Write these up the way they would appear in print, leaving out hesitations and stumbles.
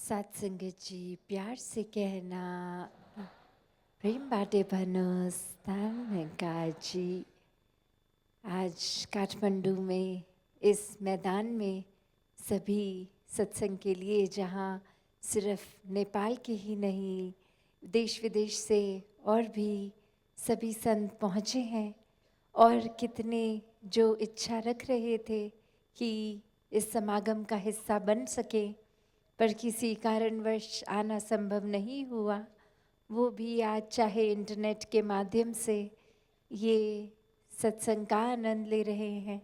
साथ संगत जी प्यार से कहना प्रेम बाटे भनोस जी। आज काठमांडू में इस मैदान में सभी सत्संग के लिए, जहाँ सिर्फ नेपाल के ही नहीं देश विदेश से और भी सभी संत पहुँचे हैं, और कितने जो इच्छा रख रहे थे कि इस समागम का हिस्सा बन सके, पर किसी कारणवश आना संभव नहीं हुआ। वो भी आज चाहे इंटरनेट के माध्यम से ये सत्संग का आनंद ले रहे हैं।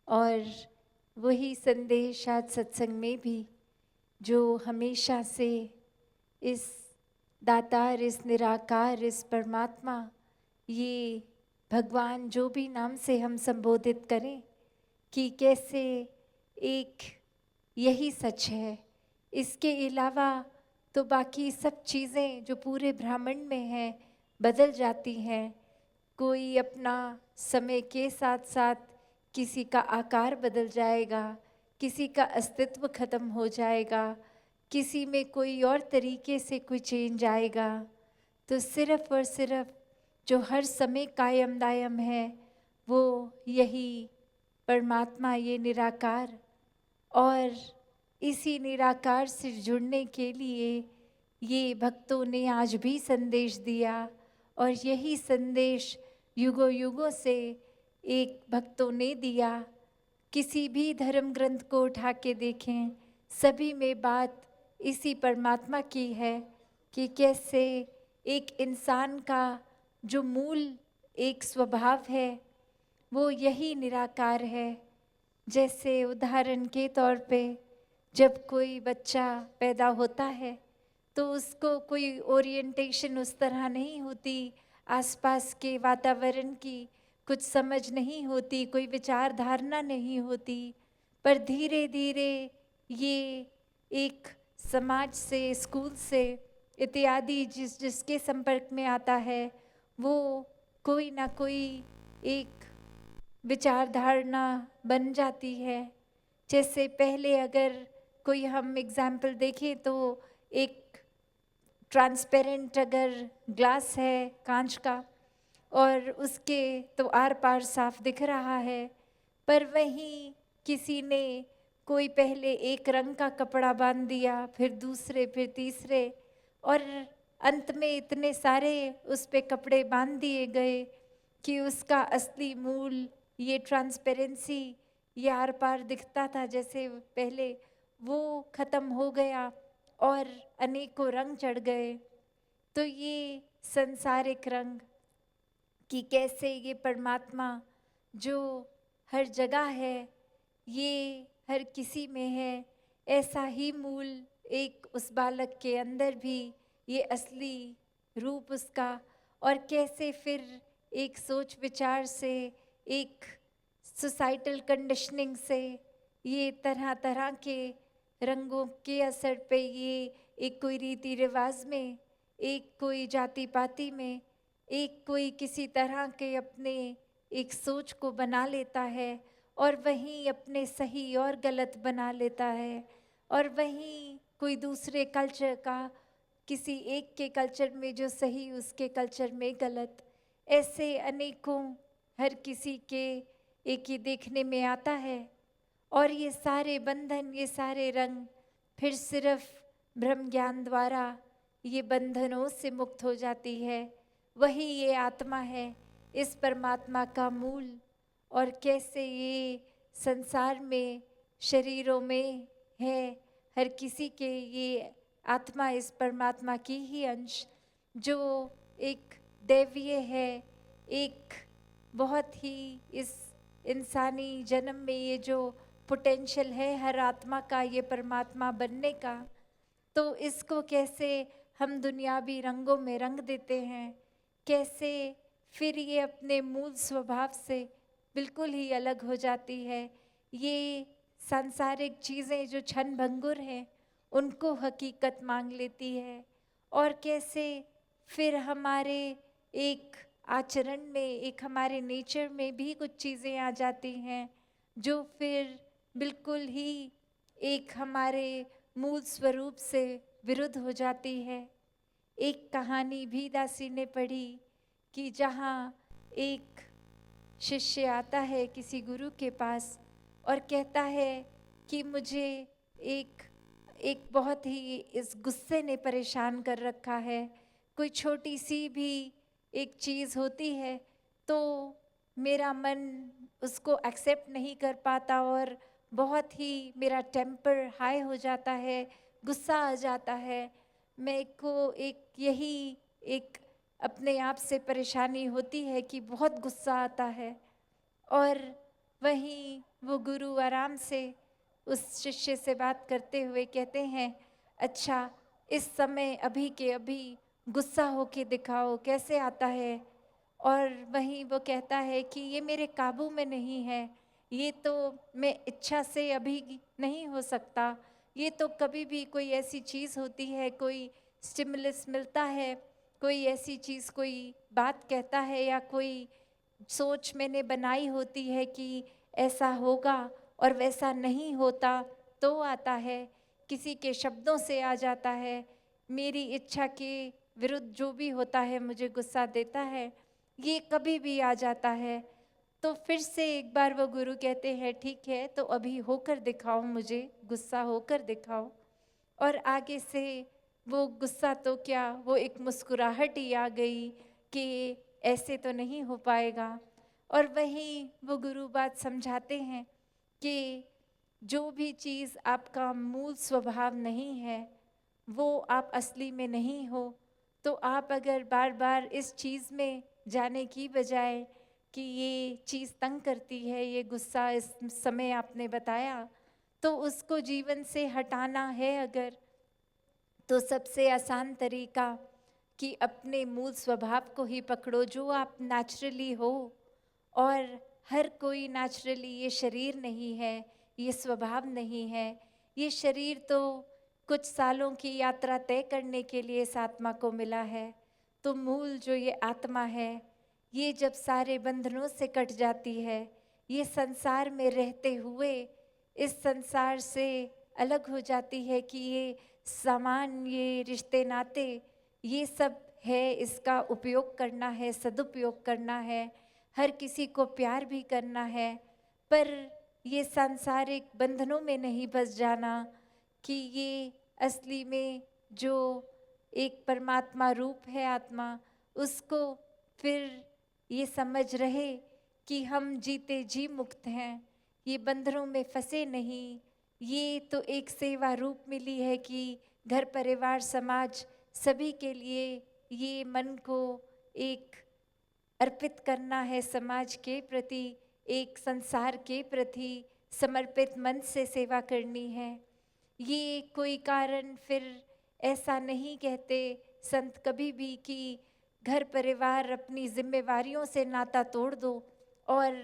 और वही संदेश आज सत्संग में भी, जो हमेशा से इस दातार, इस निराकार, इस परमात्मा, ये भगवान जो भी नाम से हम संबोधित करें, कि कैसे एक यही सच है, इसके अलावा तो बाकी सब चीज़ें जो पूरे ब्रह्मांड में हैं बदल जाती हैं। कोई अपना समय के साथ साथ किसी का आकार बदल जाएगा, किसी का अस्तित्व खत्म हो जाएगा, किसी में कोई और तरीके से कोई चेंज आएगा। तो सिर्फ और सिर्फ जो हर समय कायम दायम है वो यही परमात्मा, ये निराकार। और इसी निराकार से जुड़ने के लिए ये भक्तों ने आज भी संदेश दिया, और यही संदेश युगों युगों से एक भक्तों ने दिया। किसी भी धर्म ग्रंथ को उठा के देखें, सभी में बात इसी परमात्मा की है कि कैसे एक इंसान का जो मूल एक स्वभाव है वो यही निराकार है। जैसे उदाहरण के तौर पे जब कोई बच्चा पैदा होता है तो उसको कोई ओरिएंटेशन उस तरह नहीं होती, आसपास के वातावरण की कुछ समझ नहीं होती, कोई विचार धारणा नहीं होती। पर धीरे धीरे ये एक समाज से, स्कूल से इत्यादि जिसके संपर्क में आता है, वो कोई ना कोई एक विचार धारणा बन जाती है। जैसे पहले अगर कोई हम एग्जाम्पल देखें तो एक ट्रांसपेरेंट अगर ग्लास है कांच का, और उसके तो आर पार साफ दिख रहा है, पर वहीं किसी ने कोई पहले एक रंग का कपड़ा बांध दिया, फिर दूसरे, फिर तीसरे, और अंत में इतने सारे उस पे कपड़े बांध दिए गए कि उसका असली मूल ये ट्रांसपेरेंसी, ये आर पार दिखता था जैसे पहले, वो ख़त्म हो गया और अनेकों रंग चढ़ गए। तो ये संसारिक रंग कि कैसे ये परमात्मा जो हर जगह है, ये हर किसी में है, ऐसा ही मूल एक उस बालक के अंदर भी ये असली रूप उसका। और कैसे फिर एक सोच विचार से, एक सोसाइटल कंडीशनिंग से, ये तरह तरह के रंगों के असर पे ये एक कोई रीति रिवाज में, एक कोई जाति पाति में, एक कोई किसी तरह के अपने एक सोच को बना लेता है, और वहीं अपने सही और गलत बना लेता है, और वहीं कोई दूसरे कल्चर का किसी एक के कल्चर में जो सही उसके कल्चर में गलत, ऐसे अनेकों हर किसी के एक ही देखने में आता है। और ये सारे बंधन, ये सारे रंग फिर सिर्फ ब्रह्म ज्ञान द्वारा ये बंधनों से मुक्त हो जाती है। वही ये आत्मा है, इस परमात्मा का मूल। और कैसे ये संसार में शरीरों में है, हर किसी के ये आत्मा इस परमात्मा की ही अंश, जो एक दैवीय है, एक बहुत ही इस इंसानी जन्म में ये जो पोटेंशियल है हर आत्मा का, ये परमात्मा बनने का। तो इसको कैसे हम दुनियावी रंगों में रंग देते हैं, कैसे फिर ये अपने मूल स्वभाव से बिल्कुल ही अलग हो जाती है। ये सांसारिक चीज़ें जो क्षण भंगुर हैं उनको हकीकत मांग लेती है। और कैसे फिर हमारे एक आचरण में, एक हमारे नेचर में भी कुछ चीज़ें आ जाती हैं जो फिर बिल्कुल ही एक हमारे मूल स्वरूप से विरुद्ध हो जाती है। एक कहानी भी दासी ने पढ़ी कि जहाँ एक शिष्य आता है किसी गुरु के पास और कहता है कि मुझे एक एक बहुत ही इस गुस्से ने परेशान कर रखा है। कोई छोटी सी भी एक चीज़ होती है तो मेरा मन उसको एक्सेप्ट नहीं कर पाता और बहुत ही मेरा टेम्पर हाई हो जाता है, गुस्सा आ जाता है। मेरे को एक यही एक अपने आप से परेशानी होती है कि बहुत गुस्सा आता है। और वहीं वो गुरु आराम से उस शिष्य से बात करते हुए कहते हैं, अच्छा इस समय अभी के अभी गुस्सा होके दिखाओ कैसे आता है। और वहीं वो कहता है कि ये मेरे काबू में नहीं है, ये तो मैं इच्छा से अभी नहीं हो सकता, ये तो कभी भी कोई ऐसी चीज़ होती है, कोई स्टिमुलस मिलता है, कोई ऐसी चीज़ कोई बात कहता है या कोई सोच मैंने बनाई होती है कि ऐसा होगा और वैसा नहीं होता तो आता है, किसी के शब्दों से आ जाता है, मेरी इच्छा के विरुद्ध जो भी होता है मुझे गुस्सा देता है, ये कभी भी आ जाता है। तो फिर से एक बार वो गुरु कहते हैं, ठीक है तो अभी होकर दिखाओ, मुझे गुस्सा होकर दिखाओ। और आगे से वो गुस्सा तो क्या, वो एक मुस्कुराहट ही आ गई कि ऐसे तो नहीं हो पाएगा। और वहीं वो गुरु बात समझाते हैं कि जो भी चीज़ आपका मूल स्वभाव नहीं है वो आप असली में नहीं हो। तो आप अगर बार बार इस चीज़ में जाने की बजाय कि ये चीज़ तंग करती है, ये गुस्सा इस समय आपने बताया, तो उसको जीवन से हटाना है अगर, तो सबसे आसान तरीका कि अपने मूल स्वभाव को ही पकड़ो जो आप नेचुरली हो। और हर कोई नेचुरली, ये शरीर नहीं है, ये स्वभाव नहीं है, ये शरीर तो कुछ सालों की यात्रा तय करने के लिए इस आत्मा को मिला है। तो मूल जो ये आत्मा है, ये जब सारे बंधनों से कट जाती है, ये संसार में रहते हुए इस संसार से अलग हो जाती है कि ये सामान, ये रिश्ते नाते, ये सब है, इसका उपयोग करना है, सदुपयोग करना है, हर किसी को प्यार भी करना है, पर ये सांसारिक बंधनों में नहीं बस जाना कि ये असली में जो एक परमात्मा रूप है आत्मा, उसको फिर ये समझ रहे कि हम जीते जी मुक्त हैं, ये बंधनों में फंसे नहीं। ये तो एक सेवा रूप मिली है कि घर परिवार समाज सभी के लिए ये मन को एक अर्पित करना है, समाज के प्रति, एक संसार के प्रति समर्पित मन से सेवा करनी है। ये कोई कारण फिर ऐसा नहीं कहते संत कभी भी कि घर परिवार अपनी जिम्मेवारियों से नाता तोड़ दो और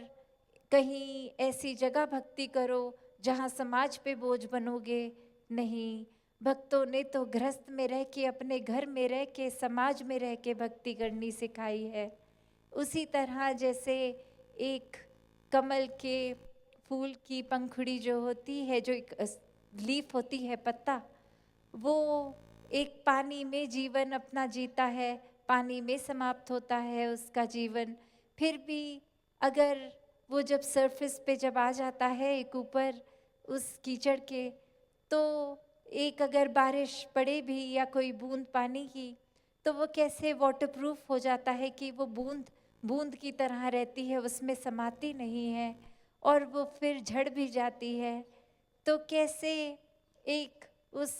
कहीं ऐसी जगह भक्ति करो जहाँ समाज पे बोझ बनोगे। नहीं, भक्तों ने तो गृहस्थ में रह के, अपने घर में रह के, समाज में रह के भक्ति करनी सिखाई है। उसी तरह जैसे एक कमल के फूल की पंखुड़ी जो होती है, जो एक लीफ होती है, पत्ता, वो एक पानी में जीवन अपना जीता है, पानी में समाप्त होता है उसका जीवन। फिर भी अगर वो जब सरफेस पे जब आ जाता है एक ऊपर उस कीचड़ के, तो एक अगर बारिश पड़े भी या कोई बूंद पानी की, तो वो कैसे वाटरप्रूफ हो जाता है कि वो बूंद बूंद की तरह रहती है, उसमें समाती नहीं है और वो फिर झड़ भी जाती है। तो कैसे एक उस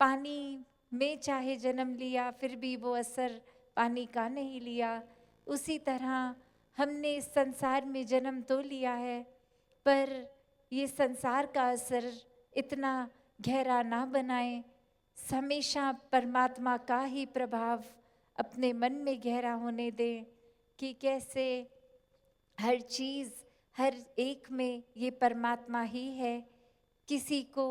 पानी में चाहे जन्म लिया फिर भी वो असर पानी का नहीं लिया, उसी तरह हमने इस संसार में जन्म तो लिया है, पर ये संसार का असर इतना गहरा ना बनाए। हमेशा परमात्मा का ही प्रभाव अपने मन में गहरा होने दें कि कैसे हर चीज़, हर एक में ये परमात्मा ही है। किसी को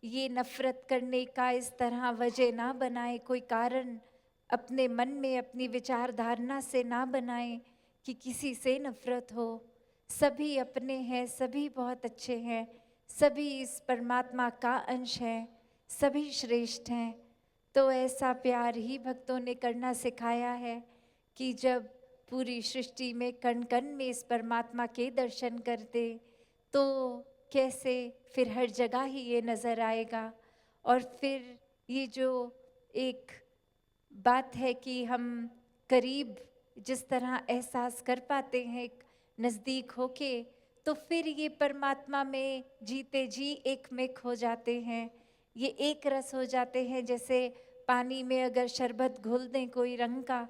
ये नफ़रत करने का इस तरह वजह ना बनाए, कोई कारण अपने मन में अपनी विचारधारणा से ना बनाए कि किसी से नफ़रत हो। सभी अपने हैं, सभी बहुत अच्छे हैं, सभी इस परमात्मा का अंश हैं, सभी श्रेष्ठ हैं। तो ऐसा प्यार ही भक्तों ने करना सिखाया है कि जब पूरी सृष्टि में कण कण में इस परमात्मा के दर्शन करते तो कैसे फिर हर जगह ही ये नज़र आएगा। और फिर ये जो एक बात है कि हम करीब जिस तरह एहसास कर पाते हैं एक नज़दीक होके, तो फिर ये परमात्मा में जीते जी एक मिक हो जाते हैं, ये एक रस हो जाते हैं। जैसे पानी में अगर शरबत घोल दें कोई रंग का,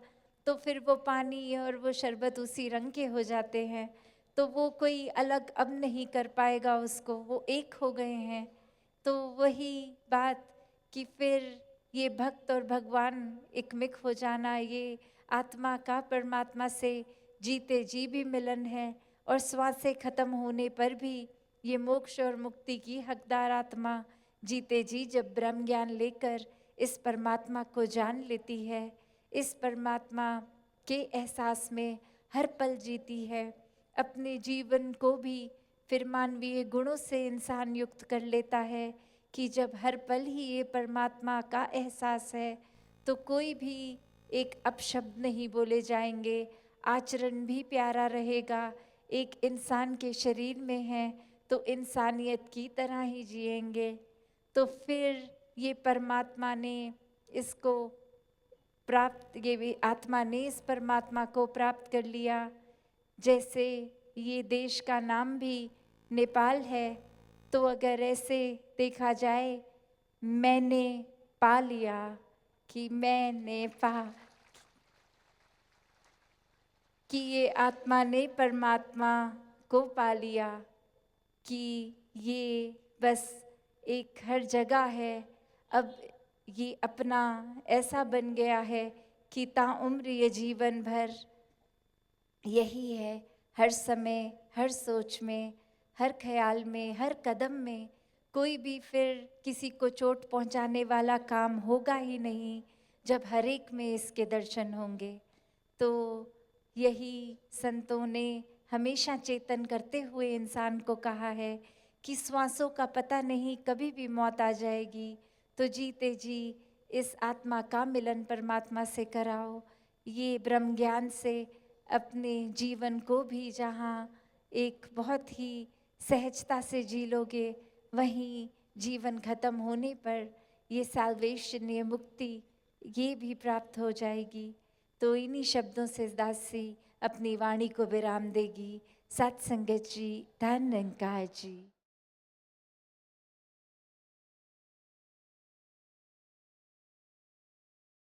तो फिर वो पानी और वो शरबत उसी रंग के हो जाते हैं। तो वो कोई अलग अब नहीं कर पाएगा उसको, वो एक हो गए हैं। तो वही बात कि फिर ये भक्त और भगवान एक मिक हो जाना, ये आत्मा का परमात्मा से जीते जी भी मिलन है। और श्वासें खत्म होने पर भी ये मोक्ष और मुक्ति की हकदार आत्मा जीते जी जब ब्रह्म ज्ञान लेकर इस परमात्मा को जान लेती है, इस परमात्मा के एहसास में हर पल जीती है, अपने जीवन को भी फिर मानवीय गुणों से इंसान युक्त कर लेता है कि जब हर पल ही ये परमात्मा का एहसास है तो कोई भी एक अपशब्द नहीं बोले जाएंगे, आचरण भी प्यारा रहेगा। एक इंसान के शरीर में है तो इंसानियत की तरह ही जिएंगे। तो फिर ये परमात्मा ने इसको प्राप्त, ये भी आत्मा ने इस परमात्मा को प्राप्त कर लिया। जैसे ये देश का नाम भी नेपाल है, तो अगर ऐसे देखा जाए, मैंने पा लिया कि मैंने पा, कि ये आत्मा ने परमात्मा को पा लिया, कि ये बस एक हर जगह है। अब ये अपना ऐसा बन गया है कि ताउम्र ये जीवन भर यही है, हर समय, हर सोच में, हर ख्याल में, हर कदम में। कोई भी फिर किसी को चोट पहुंचाने वाला काम होगा ही नहीं जब हर एक में इसके दर्शन होंगे। तो यही संतों ने हमेशा चेतन करते हुए इंसान को कहा है कि श्वासों का पता नहीं, कभी भी मौत आ जाएगी, तो जीते जी इस आत्मा का मिलन परमात्मा से कराओ। ये ब्रह्म ज्ञान से अपने जीवन को भी जहाँ एक बहुत ही सहजता से जी लोगे, वहीं जीवन खत्म होने पर ये सैल्वेशन, ये मुक्ति, ये भी प्राप्त हो जाएगी। तो इन्हीं शब्दों से दासी अपनी वाणी को विराम देगी। सत्संगत जी, धन निरंकार जी।